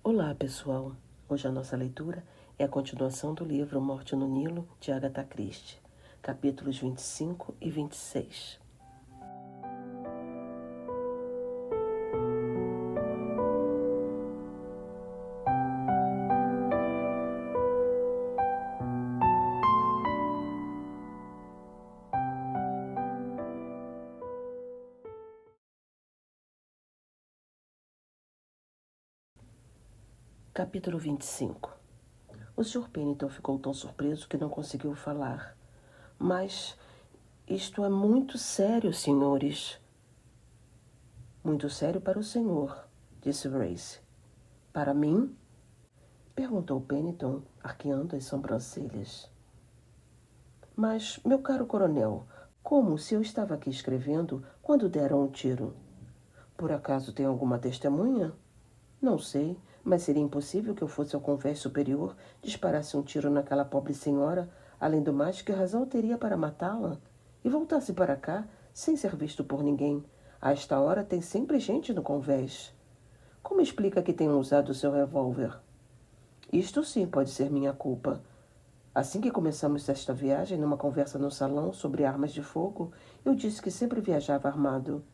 Olá, pessoal! Hoje a nossa leitura é a continuação do livro Morte no Nilo, de Agatha Christie, capítulos 25 e 26. Capítulo 25. O Sr. Pennington ficou tão surpreso que não conseguiu falar. Mas isto é muito sério, senhores. Muito sério para o senhor, disse Grace. Para mim? Perguntou Pennington, arqueando as sobrancelhas. Mas, meu caro coronel, como se eu estava aqui escrevendo quando deram o tiro? Por acaso tem alguma testemunha? Não sei, mas seria impossível que eu fosse ao convés superior, disparasse um tiro naquela pobre senhora, além do mais, que razão eu teria para matá-la? E voltasse para cá, sem ser visto por ninguém. A esta hora tem sempre gente no convés. Como explica que tenham usado o seu revólver? Isto sim pode ser minha culpa. Assim que começamos esta viagem, numa conversa no salão sobre armas de fogo, eu disse que sempre viajava armado.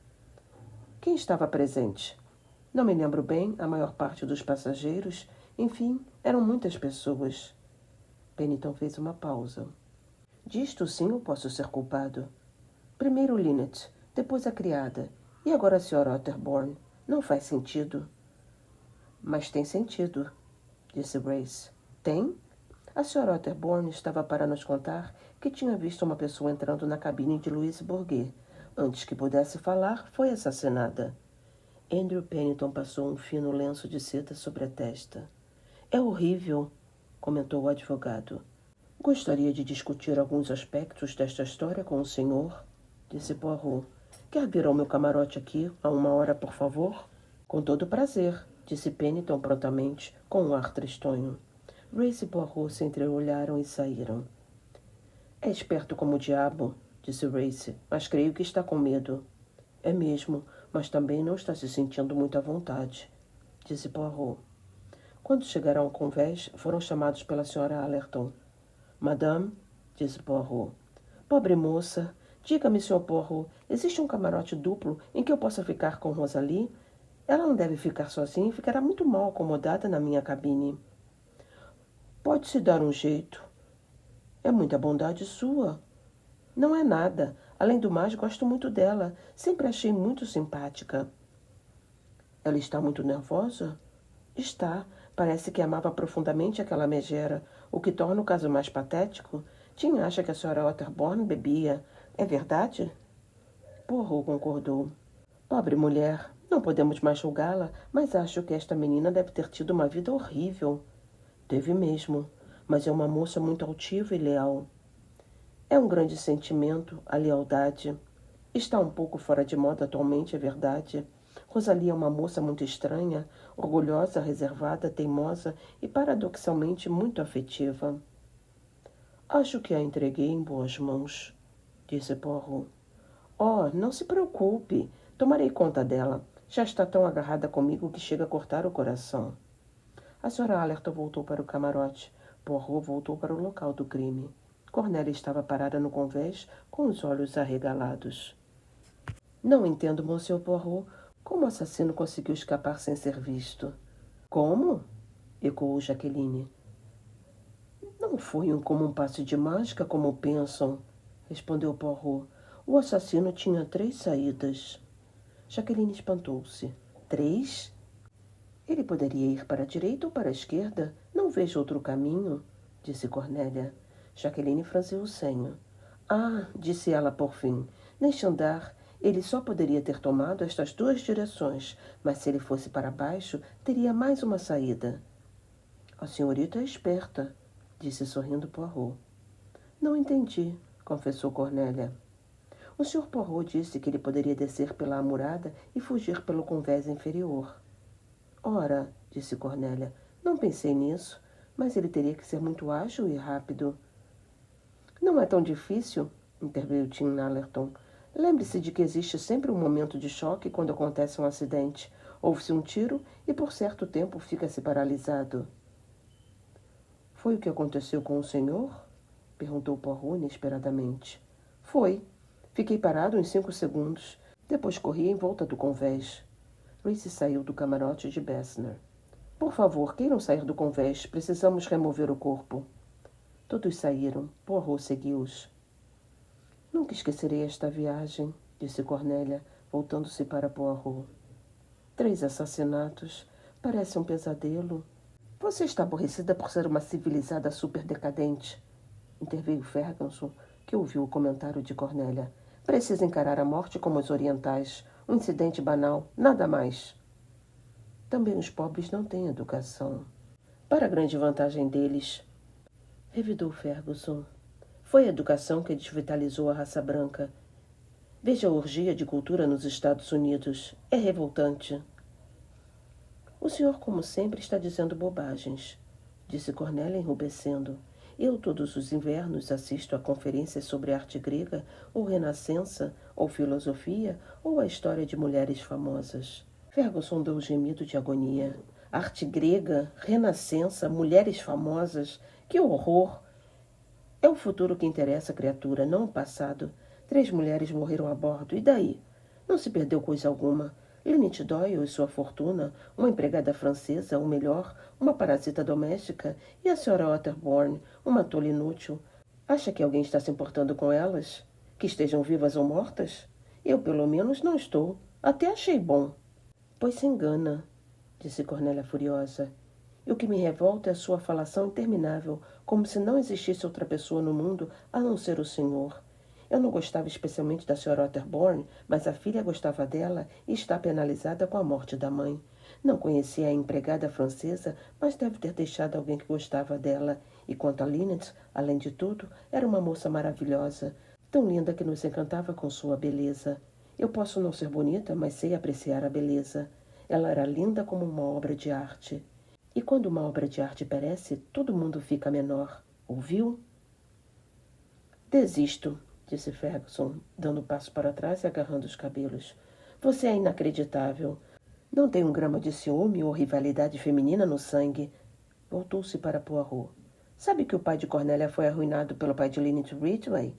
Quem estava presente? Não me lembro bem, a maior parte dos passageiros. Enfim, eram muitas pessoas. Pennington fez uma pausa. Disto sim eu posso ser culpado. Primeiro Lynette, depois a criada, e agora a Sra. Otterbourne. Não faz sentido. Mas tem sentido, disse Grace. Tem? A Sra. Otterbourne estava para nos contar que tinha visto uma pessoa entrando na cabine de Louise Bourget. Antes que pudesse falar, foi assassinada. Andrew Pennington passou um fino lenço de seda sobre a testa. É horrível, comentou o advogado. Gostaria de discutir alguns aspectos desta história com o senhor, disse Poirot. Quer vir ao meu camarote aqui a 1 hora, por favor? Com todo prazer, disse Pennington prontamente, com um ar tristonho. Grace e Poirot se entreolharam e saíram. É esperto como o diabo, disse Grace, mas creio que está com medo. É mesmo, mas também não está se sentindo muito à vontade, disse Poirot. Quando chegaram ao convés, foram chamados pela Sra. Allerton. Madame, disse Poirot. Pobre moça, diga-me, Sr. Poirot, existe um camarote duplo em que eu possa ficar com Rosalie? Ela não deve ficar sozinha e ficará muito mal acomodada na minha cabine. Pode-se dar um jeito. É muita bondade sua. Não é nada. Além do mais, gosto muito dela. Sempre a achei muito simpática. Ela está muito nervosa? Está. Parece que amava profundamente aquela megera, o que torna o caso mais patético. Tim acha que a Sra. Otterbourne bebia. É verdade? Poirot concordou. Pobre mulher. Não podemos mais julgá-la, mas acho que esta menina deve ter tido uma vida horrível. Teve mesmo, mas é uma moça muito altiva e leal. É um grande sentimento, a lealdade. Está um pouco fora de moda atualmente, é verdade. Rosalie é uma moça muito estranha, orgulhosa, reservada, teimosa e paradoxalmente muito afetiva. Acho que a entreguei em boas mãos, disse Poirot. Oh, não se preocupe. Tomarei conta dela. Já está tão agarrada comigo que chega a cortar o coração. A Sra. Allerton voltou para o camarote. Poirot voltou para o local do crime. Cornélia estava parada no convés, com os olhos arregalados. Não entendo, Monsieur Poirot, como o assassino conseguiu escapar sem ser visto. Como? Ecoou Jacqueline. Não foi como um passe de mágica, como pensam, respondeu Poirot. O assassino tinha 3 saídas. Jacqueline espantou-se. 3? Ele poderia ir para a direita ou para a esquerda. Não vejo outro caminho, disse Cornélia. Jacqueline franziu o senho. Ah, disse ela por fim, neste andar, ele só poderia ter tomado estas 2 direções, mas se ele fosse para baixo, teria mais uma saída. A senhorita é esperta, disse sorrindo Poirot. Não entendi, confessou Cornélia. O Sr. Poirot disse que ele poderia descer pela amurada e fugir pelo convés inferior. Ora, disse Cornélia, não pensei nisso, mas ele teria que ser muito ágil e rápido. Não é tão difícil, interveio Tim Allerton. Lembre-se de que existe sempre um momento de choque quando acontece um acidente. Ouve-se um tiro e por certo tempo fica-se paralisado. Foi o que aconteceu com o senhor? Perguntou Poirot inesperadamente. Foi. Fiquei parado uns 5 segundos. Depois corri em volta do convés. Reese saiu do camarote de Bessner. Por favor, queiram sair do convés. Precisamos remover o corpo. Todos saíram. Poirot seguiu-os. Nunca esquecerei esta viagem, disse Cornélia, voltando-se para Poirot. 3 assassinatos. Parece um pesadelo. Você está aborrecida por ser uma civilizada superdecadente, interveio Ferguson, que ouviu o comentário de Cornélia. Precisa encarar a morte como os orientais. Um incidente banal, nada mais. Também os pobres não têm educação. Para a grande vantagem deles, revidou Ferguson. Foi a educação que desvitalizou a raça branca. Veja a orgia de cultura nos Estados Unidos. É revoltante. O senhor, como sempre, está dizendo bobagens, disse Cornélia enrubescendo. Eu todos os invernos assisto a conferências sobre arte grega, ou renascença, ou filosofia, ou a história de mulheres famosas. Ferguson deu um gemido de agonia. Arte grega, renascença, mulheres famosas, que horror! É o futuro que interessa, criatura, não o passado. 3 mulheres morreram a bordo, e daí? Não se perdeu coisa alguma. Linnet Doyle e sua fortuna, uma empregada francesa, ou melhor, uma parasita doméstica, e a senhora Otterborn, uma tola inútil. Acha que alguém está se importando com elas? Que estejam vivas ou mortas? Eu, pelo menos, não estou. Até achei bom. Pois se engana, disse Cornélia furiosa. E o que me revolta é a sua falação interminável, como se não existisse outra pessoa no mundo a não ser o senhor. Eu não gostava especialmente da senhora Otterborn, mas a filha gostava dela e está penalizada com a morte da mãe. Não conhecia a empregada francesa, mas deve ter deixado alguém que gostava dela. E quanto a Linnet, além de tudo, era uma moça maravilhosa, tão linda que nos encantava com sua beleza. Eu posso não ser bonita, mas sei apreciar a beleza. Ela era linda como uma obra de arte. E quando uma obra de arte perece, todo mundo fica menor. Ouviu? Desisto, disse Ferguson, dando um passo para trás e agarrando os cabelos. Você é inacreditável. Não tem um grama de ciúme ou rivalidade feminina no sangue. Voltou-se para Poirot. Sabe que o pai de Cornélia foi arruinado pelo pai de Linnet Ridgway?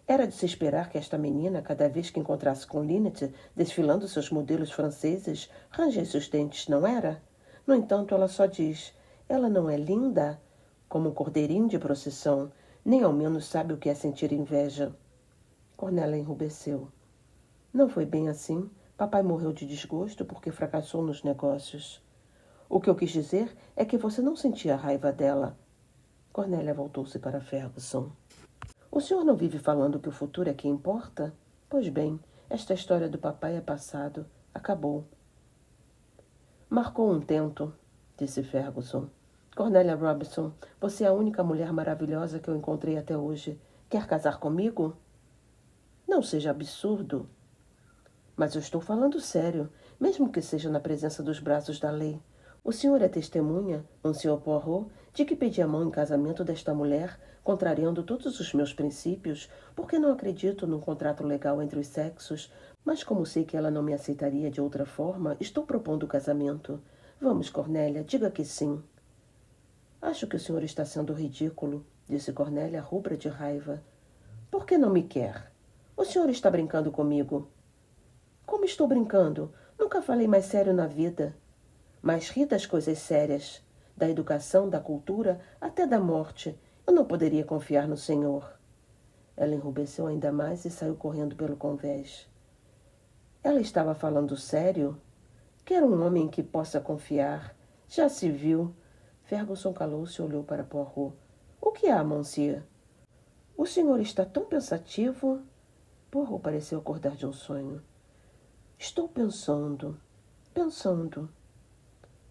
Era de se esperar que esta menina, cada vez que encontrasse com Linnet, desfilando seus modelos franceses, rangesse os dentes, não era? No entanto, ela só diz, ela não é linda? Como um cordeirinho de procissão, nem ao menos sabe o que é sentir inveja. Cornélia enrubesceu. Não foi bem assim. Papai morreu de desgosto porque fracassou nos negócios. O que eu quis dizer é que você não sentia raiva dela. Cornélia voltou-se para Ferguson. O senhor não vive falando que o futuro é que importa? Pois bem, esta história do papai é passado. Acabou. Marcou um tento, disse Ferguson. Cornélia Robinson, você é a única mulher maravilhosa que eu encontrei até hoje. Quer casar comigo? Não seja absurdo. Mas eu estou falando sério, mesmo que seja na presença dos braços da lei. O senhor é testemunha, Monsieur Poirot, de que pedi a mão em casamento desta mulher, contrariando todos os meus princípios, porque não acredito num contrato legal entre os sexos, mas como sei que ela não me aceitaria de outra forma, estou propondo o casamento. Vamos, Cornélia, diga que sim. Acho que o senhor está sendo ridículo, disse Cornélia, rubra de raiva. Por que não me quer? O senhor está brincando comigo. Como estou brincando? Nunca falei mais sério na vida. Mas ri das coisas sérias, da educação, da cultura, até da morte. Eu não poderia confiar no senhor. Ela enrubesceu ainda mais e saiu correndo pelo convés. Ela estava falando sério? Quero um homem em que possa confiar. Já se viu. Ferguson calou-se e olhou para Poirot. O que há, monsieur? O senhor está tão pensativo. Poirot pareceu acordar de um sonho. Estou pensando.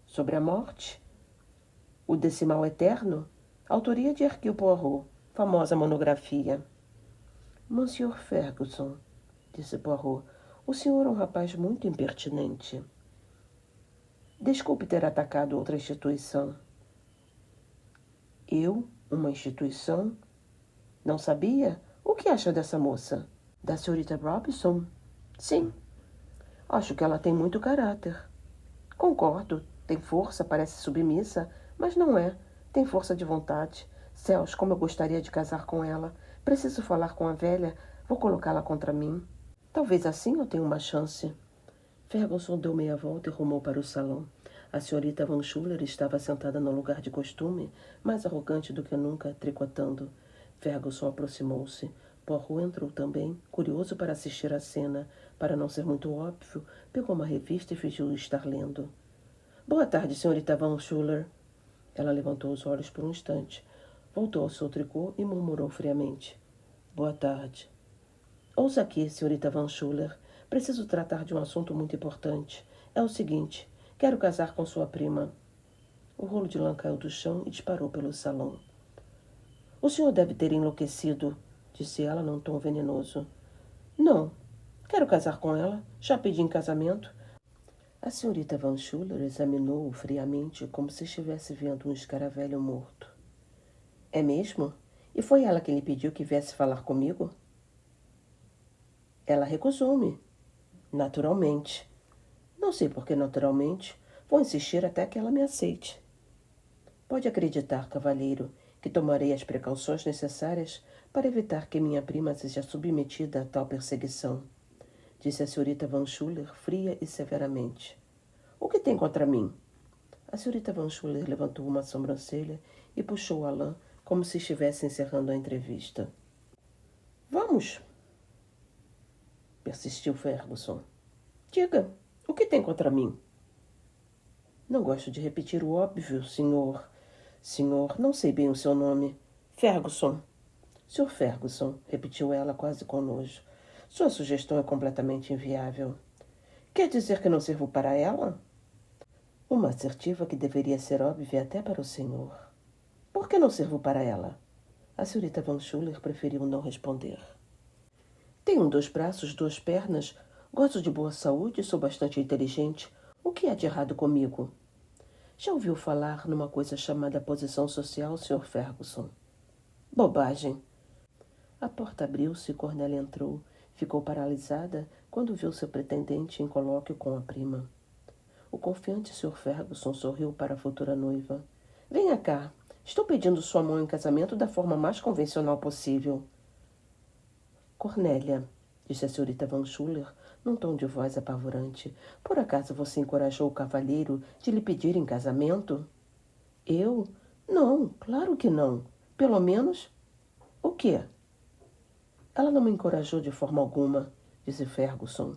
Sobre a morte? O decimal eterno? Autoria de Hercule Poirot, famosa monografia. Monsieur Ferguson, disse Poirot, o senhor é um rapaz muito impertinente. Desculpe ter atacado outra instituição. Eu? Uma instituição? Não sabia? O que acha dessa moça? Da senhorita Robinson? Sim. Acho que ela tem muito caráter. Concordo, tem força, parece submissa, mas não é. Tem força de vontade. Céus, como eu gostaria de casar com ela. Preciso falar com a velha, vou colocá-la contra mim. Talvez assim eu tenha uma chance. Ferguson deu meia volta e rumou para o salão. A senhorita Van Schuller estava sentada no lugar de costume, mais arrogante do que nunca, tricotando. Ferguson aproximou-se. Poirot entrou também, curioso para assistir à cena. Para não ser muito óbvio, pegou uma revista e fingiu estar lendo. Boa tarde, senhorita Van Schuller. Ela levantou os olhos por um instante, voltou ao seu tricô e murmurou friamente. Boa tarde. Ouça aqui, senhorita Van Schuller. Preciso tratar de um assunto muito importante. É o seguinte, quero casar com sua prima. O rolo de lã caiu do chão e disparou pelo salão. O senhor deve ter enlouquecido, disse ela num tom venenoso. Não. Quero casar com ela. Já pedi em casamento. A senhorita Van Schuller examinou-o friamente, como se estivesse vendo um escaravelho morto. É mesmo? E foi ela quem lhe pediu que viesse falar comigo? Ela recusou-me. Naturalmente. Não sei por que naturalmente. Vou insistir até que ela me aceite. Pode acreditar, cavalheiro, que tomarei as precauções necessárias para evitar que minha prima seja submetida a tal perseguição, disse a senhorita Van Schuller fria e severamente. O que tem contra mim? A senhorita Van Schuller levantou uma sobrancelha e puxou a lã como se estivesse encerrando a entrevista. Vamos, persistiu Ferguson. Diga, o que tem contra mim? Não gosto de repetir o óbvio, senhor. Senhor, não sei bem o seu nome. Ferguson. Sr. Ferguson, repetiu ela quase com nojo. Sua sugestão é completamente inviável. Quer dizer que não sirvo para ela? Uma assertiva que deveria ser óbvia até para o senhor. Por que não sirvo para ela? A senhorita Van Schuller preferiu não responder. Tenho 2 braços, 2 pernas, gosto de boa saúde e sou bastante inteligente. O que há de errado comigo? Já ouviu falar numa coisa chamada posição social, Sr. Ferguson? Bobagem. A porta abriu-se e Cornélia entrou. Ficou paralisada quando viu seu pretendente em colóquio com a prima. O confiante Sr. Ferguson sorriu para a futura noiva. Venha cá. Estou pedindo sua mão em casamento da forma mais convencional possível. Cornélia, disse a senhorita Van Schuller, num tom de voz apavorante, por acaso você encorajou o cavalheiro de lhe pedir em casamento? Eu? Não, claro que não. Pelo menos... O quê? Ela não me encorajou de forma alguma, disse Ferguson.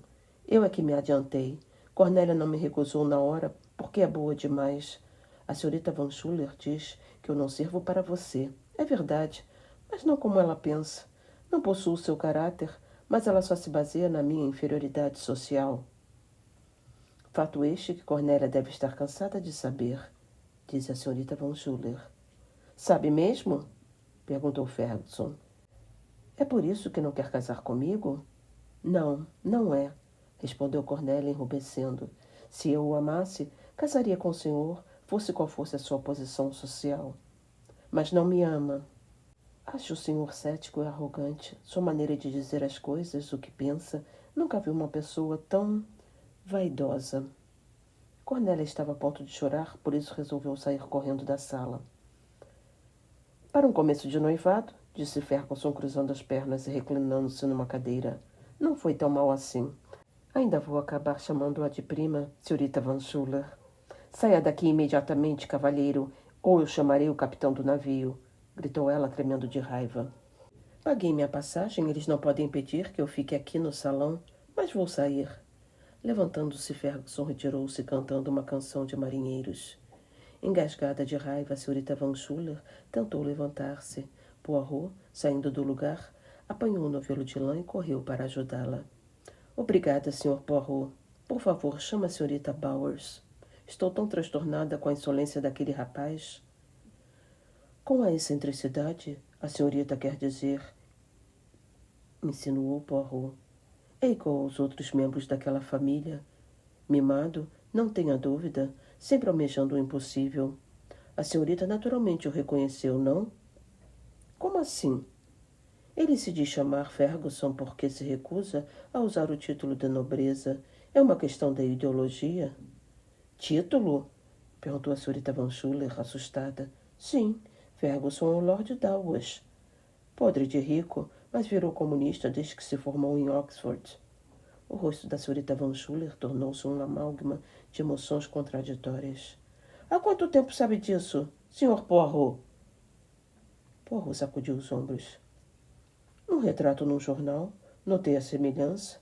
Eu é que me adiantei. Cornélia não me recusou na hora, porque é boa demais. A senhorita Van Schuller diz que eu não sirvo para você. É verdade, mas não como ela pensa. Não possuo seu caráter, mas ela só se baseia na minha inferioridade social. Fato este que Cornélia deve estar cansada de saber, disse a senhorita Van Schuller. Sabe mesmo? Perguntou Ferguson. É por isso que não quer casar comigo? Não, não é, respondeu Cornélia enrubescendo. Se eu o amasse, casaria com o senhor, fosse qual fosse a sua posição social. Mas não me ama. Acho o senhor cético e arrogante. Sua maneira de dizer as coisas, o que pensa, nunca vi uma pessoa tão vaidosa. Cornélia estava a ponto de chorar, por isso resolveu sair correndo da sala. Para um começo de noivado, disse Ferguson cruzando as pernas e reclinando-se numa cadeira. Não foi tão mal assim. Ainda vou acabar chamando-a de prima, senhorita Van Schuller. Saia daqui imediatamente, cavalheiro, ou eu chamarei o capitão do navio, gritou ela tremendo de raiva. Paguei minha passagem, eles não podem impedir que eu fique aqui no salão, mas vou sair. Levantando-se, Ferguson retirou-se cantando uma canção de marinheiros. Engasgada de raiva, a senhorita Van Schuller tentou levantar-se. Poirot, saindo do lugar, apanhou o novelo de lã e correu para ajudá-la. Obrigada, Sr. Poirot. Por favor, chama a senhorita Bowers. Estou tão transtornada com a insolência daquele rapaz. Com a excentricidade, a senhorita quer dizer, insinuou Poirot. É igual aos outros membros daquela família. Mimado, não tenha dúvida, sempre almejando o impossível. A senhorita naturalmente o reconheceu, não? Como assim? Ele se diz chamar Ferguson porque se recusa a usar o título de nobreza. É uma questão da ideologia? Título? Perguntou a senhorita Van Schuller, assustada. Sim, Ferguson é o Lord Dalwas. Podre de rico, mas virou comunista desde que se formou em Oxford. O rosto da senhorita Van Schuller tornou-se um amálgama de emoções contraditórias. Há quanto tempo sabe disso, Sr. Poirot? Poirot sacudiu os ombros. Um retrato num jornal, notei a semelhança.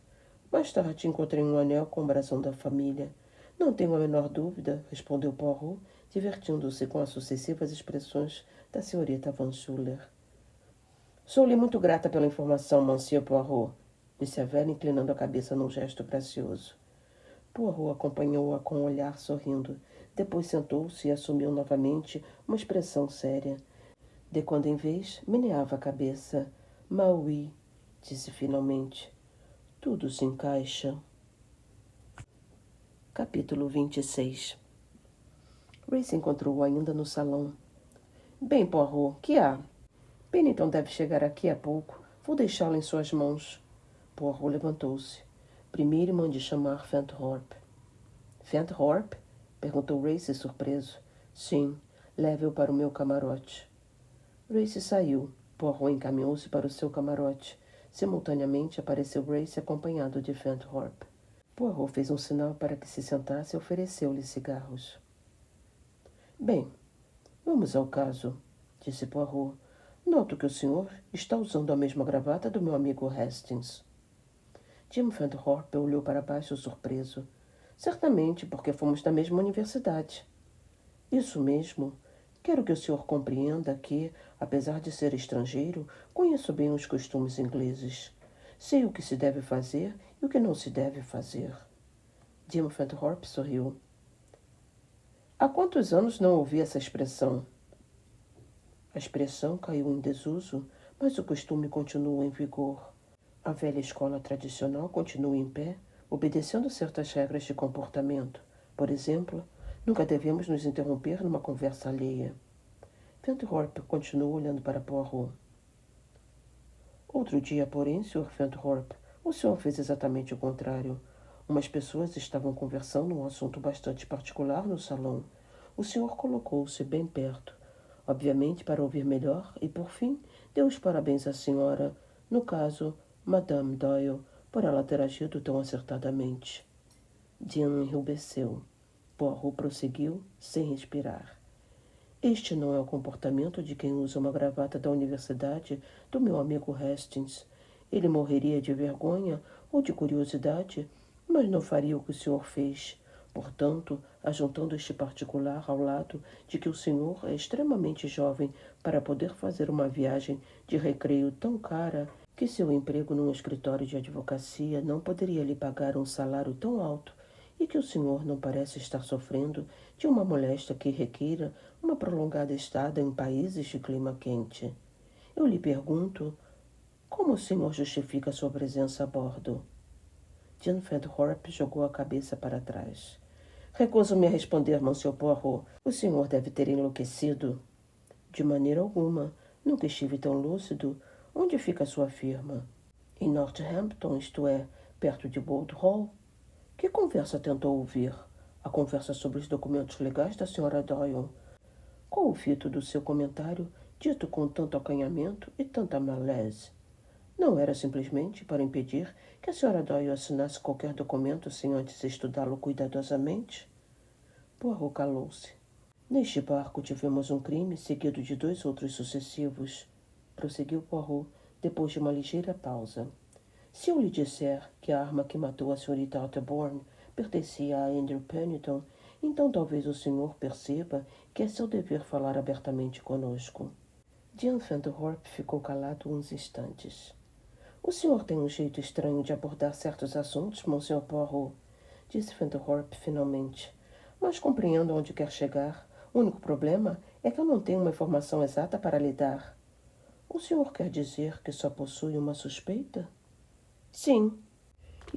Mais tarde encontrei um anel com o brasão da família. Não tenho a menor dúvida, respondeu Poirot, divertindo-se com as sucessivas expressões da senhorita Van Schuller. Sou-lhe muito grata pela informação, Monsieur Poirot, disse a velha, inclinando a cabeça num gesto gracioso. Poirot acompanhou-a com um olhar sorrindo. Depois sentou-se e assumiu novamente uma expressão séria. De quando em vez, meneava a cabeça. Mais oui, disse finalmente. Tudo se encaixa. Capítulo 26. Race encontrou-o ainda no salão. Bem, Poirot, que há? Pennington deve chegar aqui a pouco. Vou deixá-lo em suas mãos. Poirot levantou-se. Primeiro mande chamar Fenthorpe. Fenthorpe? Perguntou Race, surpreso. Sim, leve-o para o meu camarote. Race saiu. Poirot encaminhou-se para o seu camarote. Simultaneamente apareceu Race acompanhado de Fenthorpe. Poirot fez um sinal para que se sentasse e ofereceu-lhe cigarros. Bem, vamos ao caso, disse Poirot. Noto que o senhor está usando a mesma gravata do meu amigo Hastings. Jim Fenthorpe olhou para baixo surpreso. Certamente, porque fomos da mesma universidade. Isso mesmo. Quero que o senhor compreenda que, apesar de ser estrangeiro, conheço bem os costumes ingleses. Sei o que se deve fazer e o que não se deve fazer. Jim Fenthorpe sorriu. Há quantos anos não ouvi essa expressão? A expressão caiu em desuso, mas o costume continua em vigor. A velha escola tradicional continua em pé, obedecendo certas regras de comportamento. Por exemplo, nunca devemos nos interromper numa conversa alheia. Fenthorpe continuou olhando para Poirot. Outro dia, porém, Sr. Fenthorpe, o senhor fez exatamente o contrário. Umas pessoas estavam conversando um assunto bastante particular no salão. O senhor colocou-se bem perto, obviamente para ouvir melhor, e, por fim, deu os parabéns à senhora, no caso, Madame Doyle, por ela ter agido tão acertadamente. Jim enrubesceu. Poirot prosseguiu, sem respirar. Este não é o comportamento de quem usa uma gravata da universidade do meu amigo Hastings. Ele morreria de vergonha ou de curiosidade, mas não faria o que o senhor fez. Portanto, ajuntando este particular ao lado de que o senhor é extremamente jovem para poder fazer uma viagem de recreio tão cara que seu emprego num escritório de advocacia não poderia lhe pagar um salário tão alto e que o senhor não parece estar sofrendo de uma moléstia que requeira uma prolongada estada em países de clima quente. Eu lhe pergunto, como o senhor justifica sua presença a bordo? Jim Fenthorpe jogou a cabeça para trás. Recuso-me a responder, Monsieur Poirot. O senhor deve ter enlouquecido. De maneira alguma. Nunca estive tão lúcido. Onde fica sua firma? Em Northampton, isto é, perto de Bolt Hall. Que conversa tentou ouvir? A conversa sobre os documentos legais da Sra. Doyle. Qual o fito do seu comentário, dito com tanto acanhamento e tanta malaise? Não era simplesmente para impedir que a Sra. Doyle assinasse qualquer documento sem antes estudá-lo cuidadosamente? Poirot calou-se. Neste barco tivemos um crime seguido de 2 outros sucessivos, prosseguiu Poirot, depois de uma ligeira pausa. Se eu lhe disser que a arma que matou a senhorita Otterbourne pertencia a Andrew Pennington, então talvez o senhor perceba que é seu dever falar abertamente conosco. Jim Fenthorpe ficou calado uns instantes. O senhor tem um jeito estranho de abordar certos assuntos, Monsieur Poirot, disse Fenthorpe finalmente. Mas compreendo onde quer chegar. O único problema é que eu não tenho uma informação exata para lhe dar. O senhor quer dizer que só possui uma suspeita? Sim.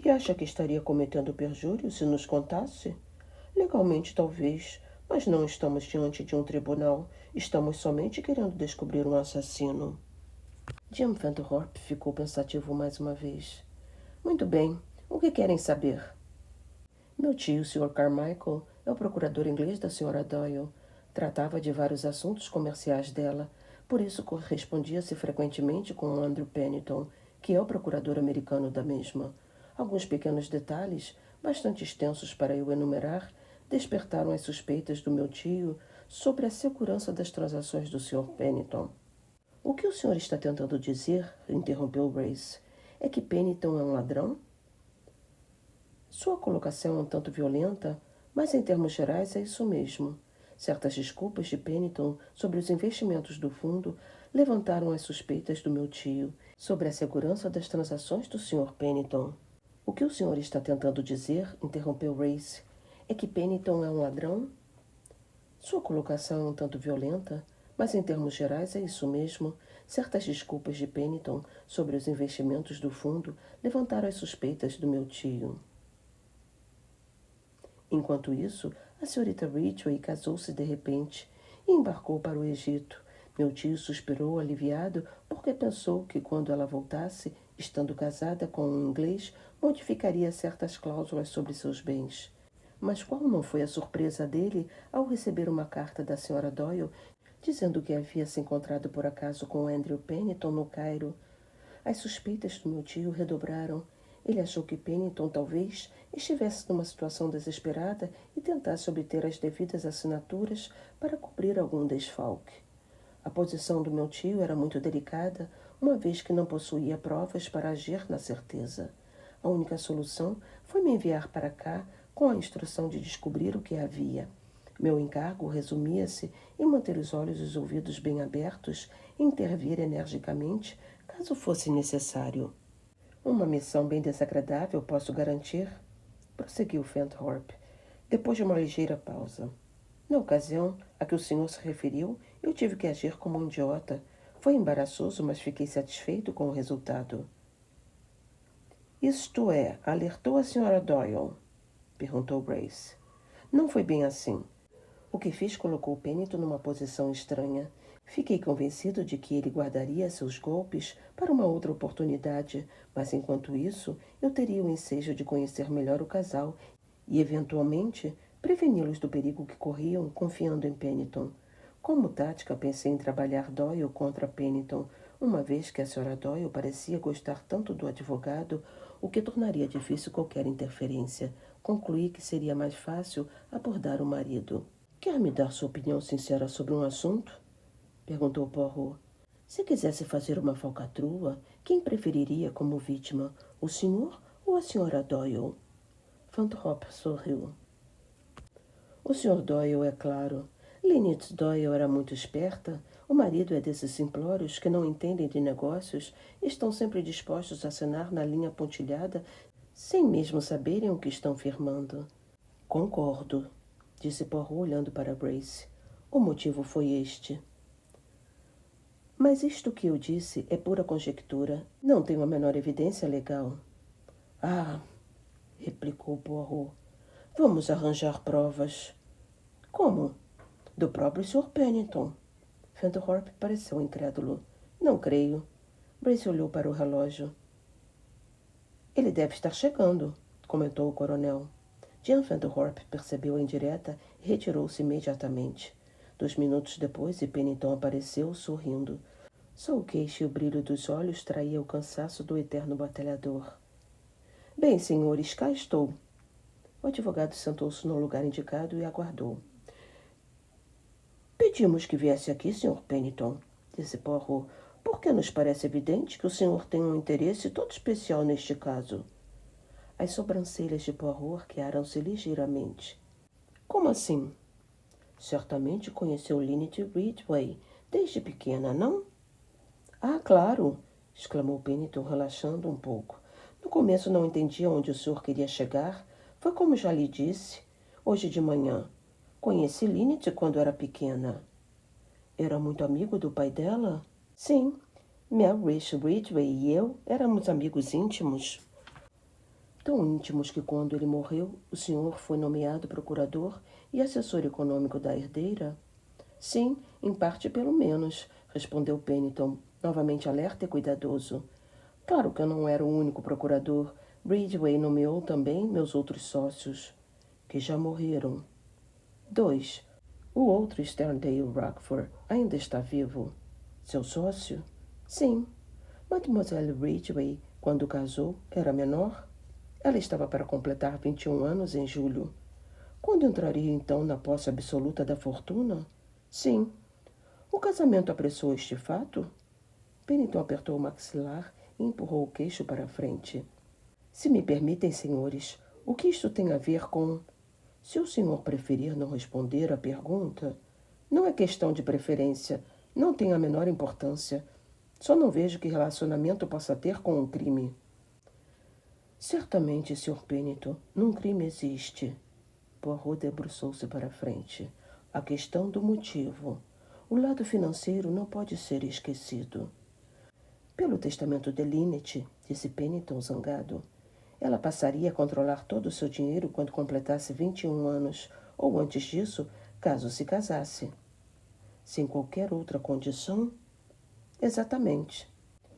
E acha que estaria cometendo perjúrio se nos contasse? Legalmente, talvez, mas não estamos diante de um tribunal. Estamos somente querendo descobrir um assassino. Jim Fenthorpe ficou pensativo mais uma vez. Muito bem. O que querem saber? Meu tio, Sr. Carmichael, É o procurador inglês da Sra. Doyle. Tratava de vários assuntos comerciais dela, por isso correspondia-se frequentemente com Andrew Pennington, que é o procurador americano da mesma. Alguns pequenos detalhes, bastante extensos para eu enumerar, despertaram as suspeitas do meu tio sobre a segurança das transações do Sr. Pennington. O que o senhor está tentando dizer, interrompeu Grace, é que Pennington é um ladrão? Sua colocação é um tanto violenta, mas em termos gerais é isso mesmo. Certas desculpas de Pennington sobre os investimentos do fundo levantaram as suspeitas do meu tio sobre a segurança das transações do Sr. Pennington. O que o senhor está tentando dizer, interrompeu Grace, é que Pennington é um ladrão? Sua colocação é um tanto violenta, mas em termos gerais é isso mesmo. Certas desculpas de Pennington sobre os investimentos do fundo levantaram as suspeitas do meu tio. Enquanto isso, a senhorita Ridgway casou-se de repente e embarcou para o Egito. Meu tio suspirou aliviado porque pensou que quando ela voltasse, estando casada com um inglês, modificaria certas cláusulas sobre seus bens. Mas qual não foi a surpresa dele ao receber uma carta da Sra. Doyle dizendo que havia se encontrado por acaso com Andrew Pennington no Cairo? As suspeitas do meu tio redobraram. Ele achou que Pennington talvez estivesse numa situação desesperada e tentasse obter as devidas assinaturas para cobrir algum desfalque. A posição do meu tio era muito delicada, uma vez que não possuía provas para agir na certeza. A única solução foi me enviar para cá com a instrução de descobrir o que havia. Meu encargo resumia-se em manter os olhos e os ouvidos bem abertos e intervir energicamente caso fosse necessário. Uma missão bem desagradável, posso garantir, prosseguiu Fenthorpe, depois de uma ligeira pausa. Na ocasião a que o senhor se referiu, eu tive que agir como um idiota. Foi embaraçoso, mas fiquei satisfeito com o resultado. Isto é, alertou a Sra. Doyle? Perguntou Grace. Não foi bem assim. O que fiz colocou Pennington numa posição estranha. Fiquei convencido de que ele guardaria seus golpes para uma outra oportunidade, mas enquanto isso, eu teria o ensejo de conhecer melhor o casal e, eventualmente, preveni-los do perigo que corriam confiando em Pennington. Como tática, pensei em trabalhar Doyle contra Pennington, uma vez que a Sra. Doyle parecia gostar tanto do advogado, o que tornaria difícil qualquer interferência. Concluí que seria mais fácil abordar o marido. Quer me dar sua opinião sincera sobre um assunto? Perguntou Poirot. Se quisesse fazer uma falcatrua, quem preferiria como vítima, o senhor ou a Sra. Doyle? Fenthorpe sorriu. O Sr. Doyle, é claro. Lynette Doyle era muito esperta. O marido é desses simplórios que não entendem de negócios e estão sempre dispostos a assinar na linha pontilhada sem mesmo saberem o que estão firmando. Concordo, disse Poirot olhando para Grace. O motivo foi este. Mas isto que eu disse é pura conjectura. Não tenho a menor evidência legal. Ah, replicou Poirot. Vamos arranjar provas. Como? Do próprio Sr. Pennington. Fenthorpe pareceu incrédulo. Não creio. Grace olhou para o relógio. Ele deve estar chegando, comentou o coronel. Jean Fenthorpe percebeu a indireta e retirou-se imediatamente. 2 minutos depois, e Pennington apareceu, sorrindo. Só o queixo e o brilho dos olhos traía o cansaço do eterno batalhador. Bem, senhores, cá estou. O advogado sentou-se no lugar indicado e aguardou. Pedimos que viesse aqui, Sr. Pennington, disse Poirot, porque nos parece evidente que o senhor tem um interesse todo especial neste caso. As sobrancelhas de Poirot arquearam-se ligeiramente. Como assim? Certamente conheceu Lynette Ridgway desde pequena, não? Ah, claro, exclamou Pennington, relaxando um pouco. No começo não entendia onde o senhor queria chegar. Foi como já lhe disse, hoje de manhã. Conheci Lynette quando era pequena. Era muito amigo do pai dela? Sim, Melrose Ridgway e eu éramos amigos íntimos. Tão íntimos que quando ele morreu, o senhor foi nomeado procurador e assessor econômico da herdeira? Sim, em parte pelo menos, respondeu Pennington, novamente alerta e cuidadoso. Claro que eu não era o único procurador. Ridgway nomeou também meus outros sócios, que já morreram. 2. O outro Sterndale Rockford ainda está vivo? Seu sócio? Sim. Mademoiselle Ridgway, quando casou, era menor? Ela estava para completar 21 anos em julho. Quando entraria então na posse absoluta da fortuna? Sim. O casamento apressou este fato? Pennington apertou o maxilar e empurrou o queixo para a frente. Se me permitem, senhores, o que isto tem a ver com... Se o senhor preferir não responder à pergunta, não é questão de preferência, não tem a menor importância. Só não vejo que relacionamento possa ter com um crime. Certamente, Sr. Pennington, num crime existe. Poirot debruçou-se para a frente. A questão do motivo. O lado financeiro não pode ser esquecido. Pelo testamento de Lynette, disse Pennington zangado, ela passaria a controlar todo o seu dinheiro quando completasse 21 anos, ou antes disso, caso se casasse. Sem qualquer outra condição? Exatamente.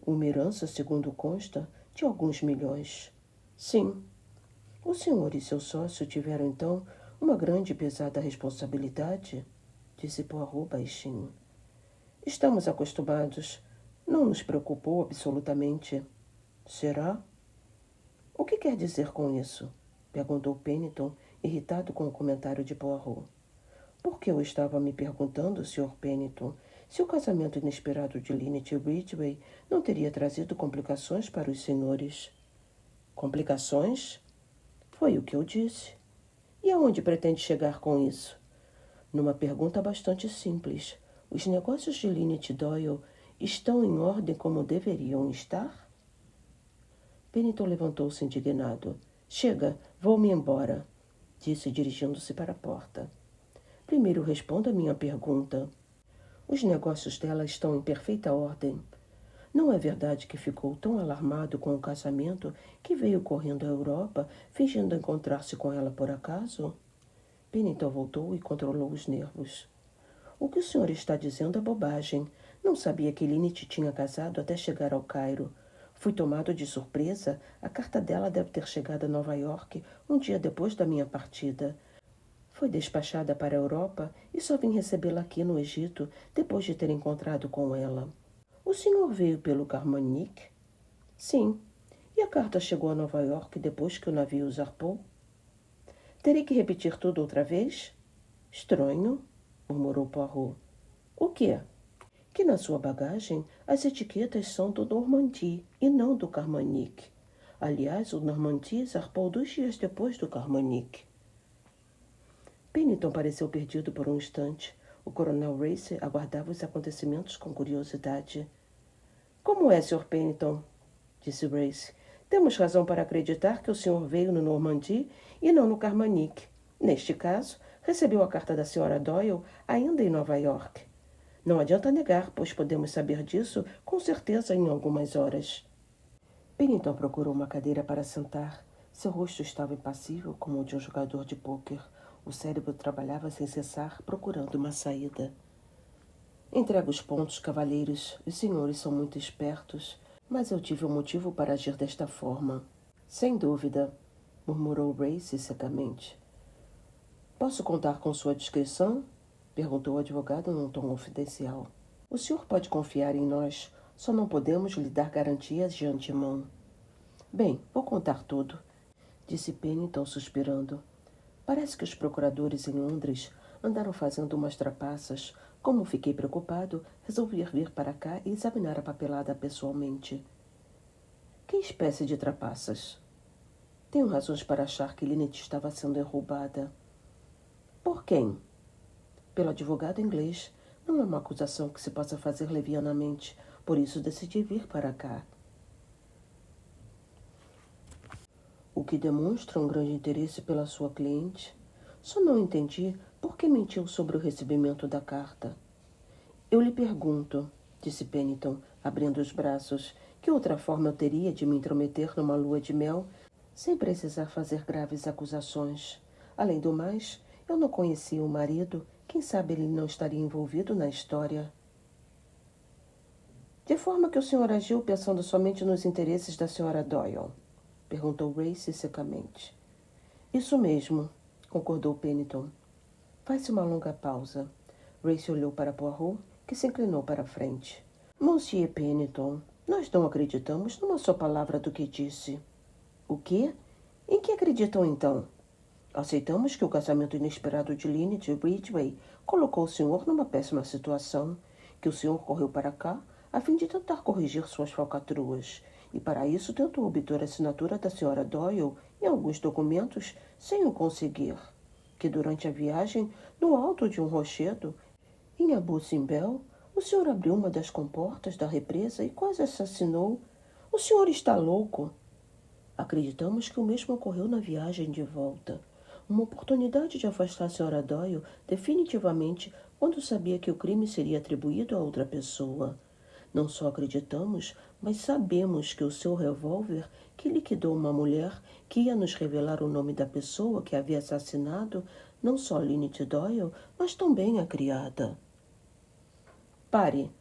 Uma herança, segundo consta, de alguns milhões. Sim. O senhor e seu sócio tiveram, então, uma grande e pesada responsabilidade? Disse Poirot baixinho. Estamos acostumados. Não nos preocupou absolutamente. Será? O que quer dizer com isso? Perguntou Pennington, irritado com o comentário de Poirot. Porque eu estava me perguntando, Sr. Pennington, se o casamento inesperado de Lynette Ridgway não teria trazido complicações para os senhores. Complicações? Foi o que eu disse. E aonde pretende chegar com isso? Numa pergunta bastante simples. Os negócios de Lynette Doyle estão em ordem como deveriam estar? Pennington levantou-se indignado. Chega, vou-me embora, disse dirigindo-se para a porta. Primeiro responda a minha pergunta. Os negócios dela estão em perfeita ordem. Não é verdade que ficou tão alarmado com o casamento que veio correndo à Europa, fingindo encontrar-se com ela por acaso? Pennington voltou e controlou os nervos. O que o senhor está dizendo é bobagem. Não sabia que Lynette tinha casado até chegar ao Cairo. Fui tomado de surpresa. A carta dela deve ter chegado a Nova York um dia depois da minha partida. Foi despachada para a Europa e só vim recebê-la aqui no Egito depois de ter encontrado com ela. O senhor veio pelo Carmonique? Sim. E a carta chegou a Nova York depois que o navio zarpou? Terei que repetir tudo outra vez? Estranho, murmurou Poirot. O quê? Que na sua bagagem as etiquetas são do Normandie e não do Carmonique. Aliás, o Normandie zarpou 2 dias depois do Carmonique. Pennington pareceu perdido por um instante. O coronel Race aguardava os acontecimentos com curiosidade. Como é, Sr. Pennington? Disse Race. Temos razão para acreditar que o senhor veio no Normandie e não no Carmonique. Neste caso, recebeu a carta da Sra. Doyle ainda em Nova York. Não adianta negar, pois podemos saber disso com certeza em algumas horas. Pennington procurou uma cadeira para sentar. Seu rosto estava impassível como o de um jogador de pôquer. O cérebro trabalhava sem cessar, procurando uma saída. Entrego os pontos, cavalheiros. Os senhores são muito espertos, mas eu tive um motivo para agir desta forma. Sem dúvida, murmurou Race secamente. Posso contar com sua discrição? Perguntou o advogado num tom confidencial. O senhor pode confiar em nós, só não podemos lhe dar garantias de antemão. Bem, vou contar tudo, disse Pennington suspirando. Parece que os procuradores em Londres andaram fazendo umas trapaças. Como fiquei preocupado, resolvi vir para cá e examinar a papelada pessoalmente. Que espécie de trapaças? Tenho razões para achar que Lynette estava sendo roubada. Por quem? Pelo advogado inglês. Não é uma acusação que se possa fazer levianamente. Por isso decidi vir para cá. O que demonstra um grande interesse pela sua cliente. Só não entendi por que mentiu sobre o recebimento da carta. Eu lhe pergunto, disse Pennington, abrindo os braços, que outra forma eu teria de me intrometer numa lua de mel sem precisar fazer graves acusações. Além do mais, eu não conhecia o marido, quem sabe ele não estaria envolvido na história. De forma que o senhor agiu pensando somente nos interesses da Sra. Doyle? Perguntou Race secamente. Isso mesmo, concordou Pennington. Faz-se uma longa pausa. Race olhou para Poirot, que se inclinou para a frente. Monsieur Peniton, nós não acreditamos numa só palavra do que disse. O quê? Em que acreditam então? Aceitamos que o casamento inesperado de Lynette Ridgway colocou o senhor numa péssima situação, que o senhor correu para cá a fim de tentar corrigir suas falcatruas, e para isso tentou obter a assinatura da senhora Doyle em alguns documentos sem o conseguir, que durante a viagem, no alto de um rochedo, em Abu Simbel, o senhor abriu uma das comportas da represa e quase assassinou. O senhor está louco. Acreditamos que o mesmo ocorreu na viagem de volta. Uma oportunidade de afastar a senhora Doyle definitivamente quando sabia que o crime seria atribuído a outra pessoa. Não só acreditamos, mas sabemos que o seu revólver, que liquidou uma mulher, que ia nos revelar o nome da pessoa que havia assassinado, não só Lynette Doyle, mas também a criada. Pare,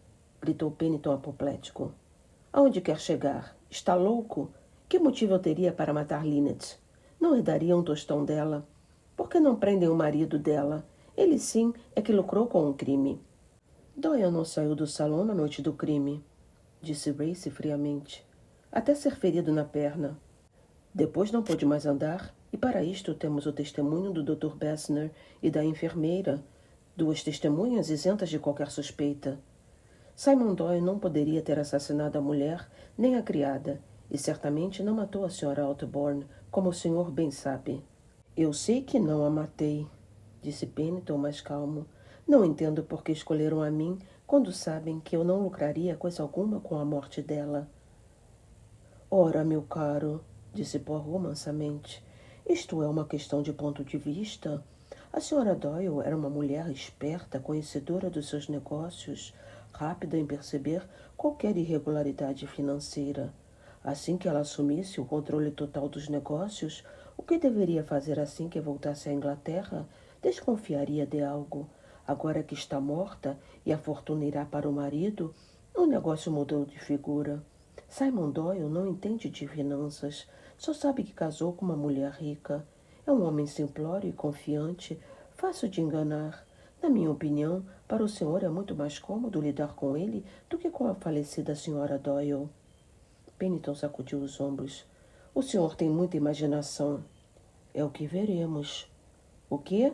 gritou Peniton apoplético. Aonde quer chegar? Está louco? Que motivo eu teria para matar Lynette? Não herdaria um tostão dela? Por que não prendem o marido dela? Ele sim é que lucrou com o crime. Doyle não saiu do salão na noite do crime, disse Race friamente, até ser ferido na perna. Depois não pôde mais andar, e para isto temos o testemunho do Dr. Bessner e da enfermeira, duas testemunhas isentas de qualquer suspeita. Simon Doyle não poderia ter assassinado a mulher nem a criada, e certamente não matou a Sra. Altborn, como o senhor bem sabe. Eu sei que não a matei, disse Peniton mais calmo. Não entendo por que escolheram a mim quando sabem que eu não lucraria coisa alguma com a morte dela. Ora, meu caro, disse Poirot mansamente, isto é uma questão de ponto de vista. A Sra. Doyle era uma mulher esperta, conhecedora dos seus negócios, rápida em perceber qualquer irregularidade financeira. Assim que ela assumisse o controle total dos negócios, o que deveria fazer assim que voltasse à Inglaterra? Desconfiaria de algo. Agora que está morta e a fortuna irá para o marido, o negócio mudou de figura. Simon Doyle não entende de finanças, só sabe que casou com uma mulher rica. É um homem simplório e confiante, fácil de enganar. Na minha opinião, para o senhor é muito mais cômodo lidar com ele do que com a falecida senhora Doyle. Peniton sacudiu os ombros. O senhor tem muita imaginação. É o que veremos. O quê?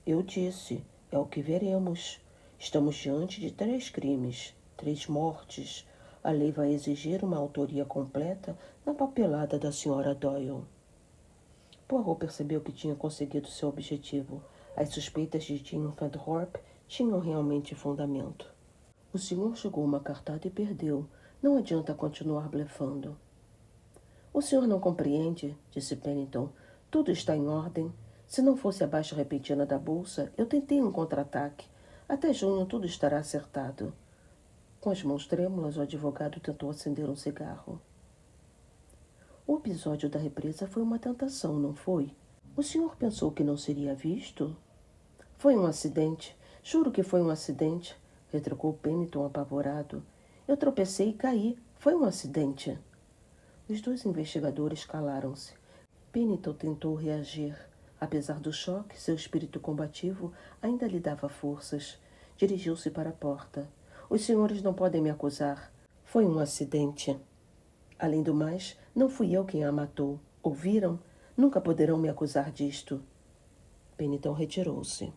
Eu disse. É o que veremos. Estamos diante de 3 crimes, 3 mortes. A lei vai exigir uma autoria completa na papelada da senhora Doyle. Poirot percebeu que tinha conseguido seu objetivo. As suspeitas de Jim Fenthorpe tinham realmente fundamento. O senhor jogou uma cartada e perdeu. Não adianta continuar blefando. O senhor não compreende, disse Peniton. Tudo está em ordem. Se não fosse a baixa repentina da bolsa, eu tentei um contra-ataque. Até junho tudo estará acertado. Com as mãos trêmulas, o advogado tentou acender um cigarro. O episódio da represa foi uma tentação, não foi? O senhor pensou que não seria visto? Foi um acidente. Juro que foi um acidente, retrucou Peniton apavorado. Eu tropecei e caí. Foi um acidente. Os 2 investigadores calaram-se. Peniton tentou reagir. Apesar do choque, seu espírito combativo ainda lhe dava forças. Dirigiu-se para a porta. Os senhores não podem me acusar. Foi um acidente. Além do mais, não fui eu quem a matou. Ouviram? Nunca poderão me acusar disto. Peniton retirou-se.